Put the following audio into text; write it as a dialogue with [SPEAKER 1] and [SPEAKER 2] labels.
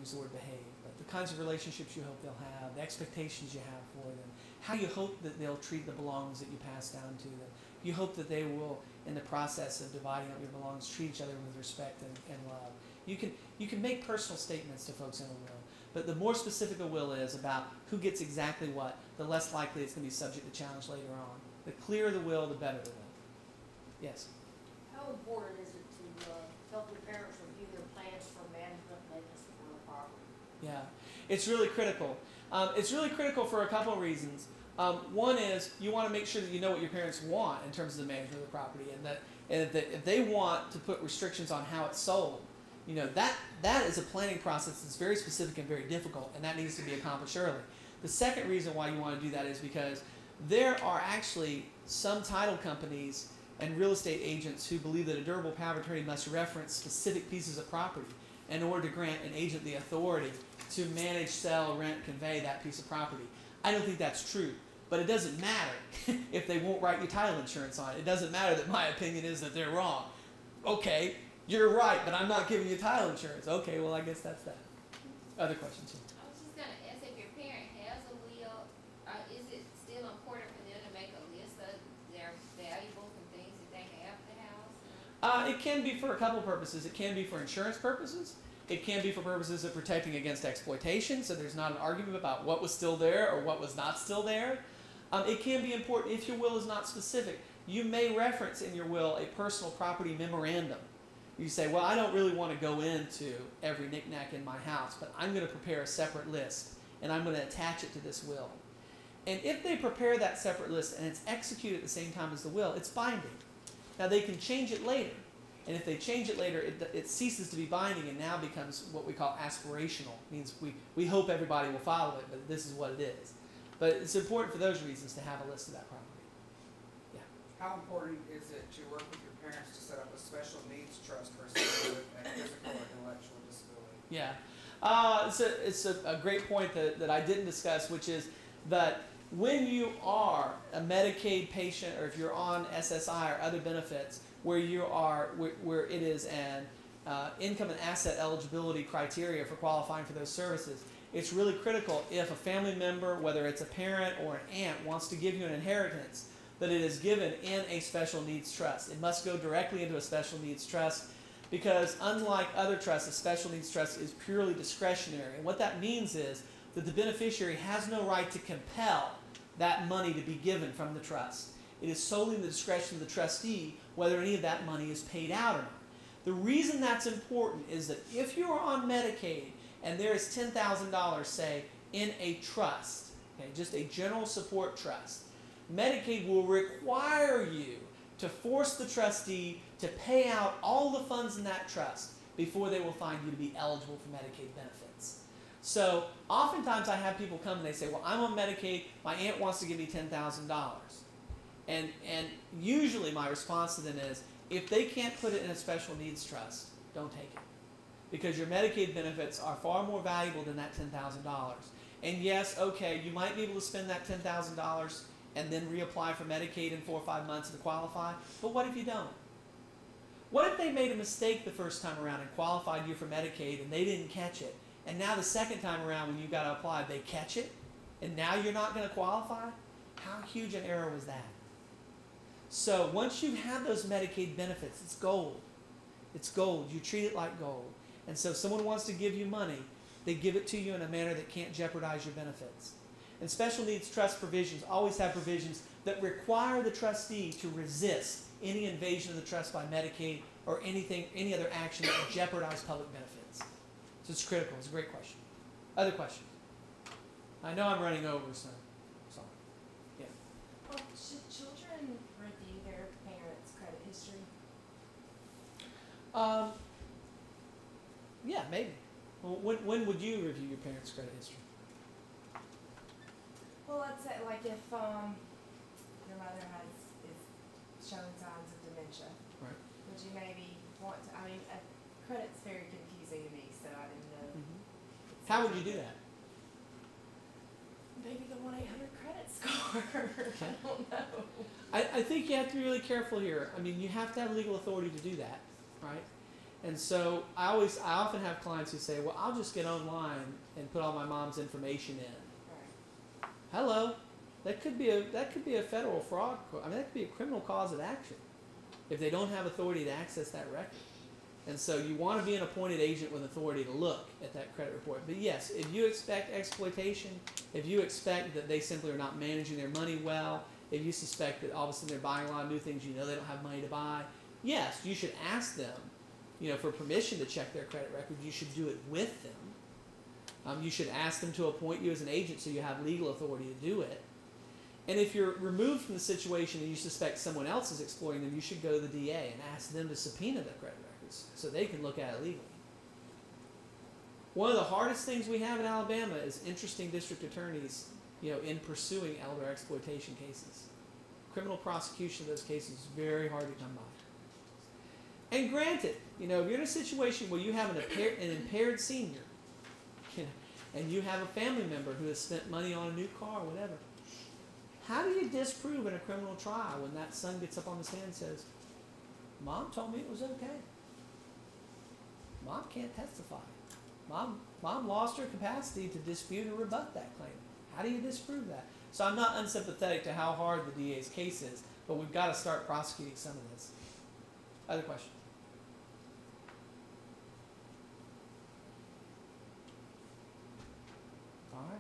[SPEAKER 1] use the word behave, but the kinds of relationships you hope they'll have, the expectations you have for them, how you hope that they'll treat the belongings that you pass down to them. You hope that they will, in the process of dividing up your belongings, treat each other with respect and love. You can make personal statements to folks in a will, but the more specific a will is about who gets exactly what, the less likely it's going to be subject to challenge later on. The clearer the will, the better the will. Yes?
[SPEAKER 2] How important is it to help your parents review their plans for management and maintenance of real property?
[SPEAKER 1] Yeah, it's really critical. It's really critical for a couple of reasons. One is you want to make sure that you know what your parents want in terms of the management of the property, and that if they want to put restrictions on how it's sold, you know, that is a planning process that's very specific and very difficult, and that needs to be accomplished early. The second reason why you want to do that is because there are actually some title companies and real estate agents who believe that a durable power of attorney must reference specific pieces of property in order to grant an agent the authority to manage, sell, rent, convey that piece of property. I don't think that's true, but it doesn't matter if they won't write you title insurance on it. It doesn't matter that my opinion is that they're wrong. Okay, you're right, but I'm not giving you title insurance. Okay, well, I guess that's that. Other questions here?
[SPEAKER 3] I was just going to ask, if your parent has a will, is it still important for them to make a list of their valuables and things that they have at the house?
[SPEAKER 1] It can be for a couple purposes. It can be for insurance purposes. It can be for purposes of protecting against exploitation, so there's not an argument about what was still there or what was not still there. It can be important if your will is not specific. You may reference in your will a personal property memorandum. You say, well, I don't really want to go into every knickknack in my house, but I'm going to prepare a separate list, and I'm going to attach it to this will. And if they prepare that separate list and it's executed at the same time as the will, it's binding. Now, they can change it later. And if they change it later, it ceases to be binding and now becomes what we call aspirational. It means we hope everybody will follow it, but this is what it is. But it's important for those reasons to have a list of that property. Yeah.
[SPEAKER 4] How important is it to work with your parents to set up a special needs trust for someone with a physical or intellectual disability?
[SPEAKER 1] Yeah. It's a great point that I didn't discuss, which is that when you are a Medicaid patient or if you're on SSI or other benefits, where it is an income and asset eligibility criteria for qualifying for those services, it's really critical if a family member, whether it's a parent or an aunt, wants to give you an inheritance, that it is given in a special needs trust. It must go directly into a special needs trust because unlike other trusts, a special needs trust is purely discretionary. And what that means is that the beneficiary has no right to compel that money to be given from the trust. It is solely the discretion of the trustee whether any of that money is paid out or not. The reason that's important is that if you are on Medicaid and there is $10,000, say, in a trust, okay, just a general support trust, Medicaid will require you to force the trustee to pay out all the funds in that trust before they will find you to be eligible for Medicaid benefits. So oftentimes I have people come and they say, well, I'm on Medicaid, my aunt wants to give me $10,000. And usually my response to them is, if they can't put it in a special needs trust, don't take it. Because your Medicaid benefits are far more valuable than that $10,000. And yes, okay, you might be able to spend that $10,000 and then reapply for Medicaid in 4 or 5 months to qualify, but what if you don't? What if they made a mistake the first time around and qualified you for Medicaid and they didn't catch it, and now the second time around when you got to apply, they catch it, and now you're not going to qualify? How huge an error was that? So once you have those Medicaid benefits, it's gold. It's gold. You treat it like gold. And so if someone wants to give you money, they give it to you in a manner that can't jeopardize your benefits. And special needs trust provisions always have provisions that require the trustee to resist any invasion of the trust by Medicaid or any other action that would jeopardize public benefits. So it's critical. It's a great question. Other questions? I know I'm running over, so sorry. Yeah.
[SPEAKER 5] Should children review their parents' credit history?
[SPEAKER 1] Yeah, maybe. Well, when would you review your parents' credit history?
[SPEAKER 5] Well, let's say like if your mother is showing signs of dementia,
[SPEAKER 1] Right.
[SPEAKER 5] would you maybe want to? I mean, credit's very confusing to me, so I didn't know.
[SPEAKER 1] Mm-hmm. How would you do that?
[SPEAKER 5] Maybe the 1-800-credit score. I don't know.
[SPEAKER 1] I think you have to be really careful here. I mean, you have to have legal authority to do that, right? And so I often have clients who say, well, I'll just get online and put all my mom's information in.
[SPEAKER 2] Right.
[SPEAKER 1] Hello, that could be a federal fraud. I mean, that could be a criminal cause of action if they don't have authority to access that record. And so you want to be an appointed agent with authority to look at that credit report. But yes, if you expect exploitation, if you expect that they simply are not managing their money well, if you suspect that all of a sudden they're buying a lot of new things you know they don't have money to buy, yes, you should ask them, for permission to check their credit record. You should do it with them. You should ask them to appoint you as an agent so you have legal authority to do it. And if you're removed from the situation and you suspect someone else is exploiting them, you should go to the DA and ask them to subpoena the credit records so they can look at it legally. One of the hardest things we have in Alabama is interesting district attorneys, in pursuing elder exploitation cases. Criminal prosecution of those cases is very hard to come by. And granted, if you're in a situation where you have an impaired senior, and you have a family member who has spent money on a new car or whatever, how do you disprove in a criminal trial when that son gets up on the stand and says, Mom told me it was okay. Mom can't testify. Mom lost her capacity to dispute or rebut that claim. How do you disprove that? So I'm not unsympathetic to how hard the DA's case is, but we've got to start prosecuting some of this. Other questions? All right.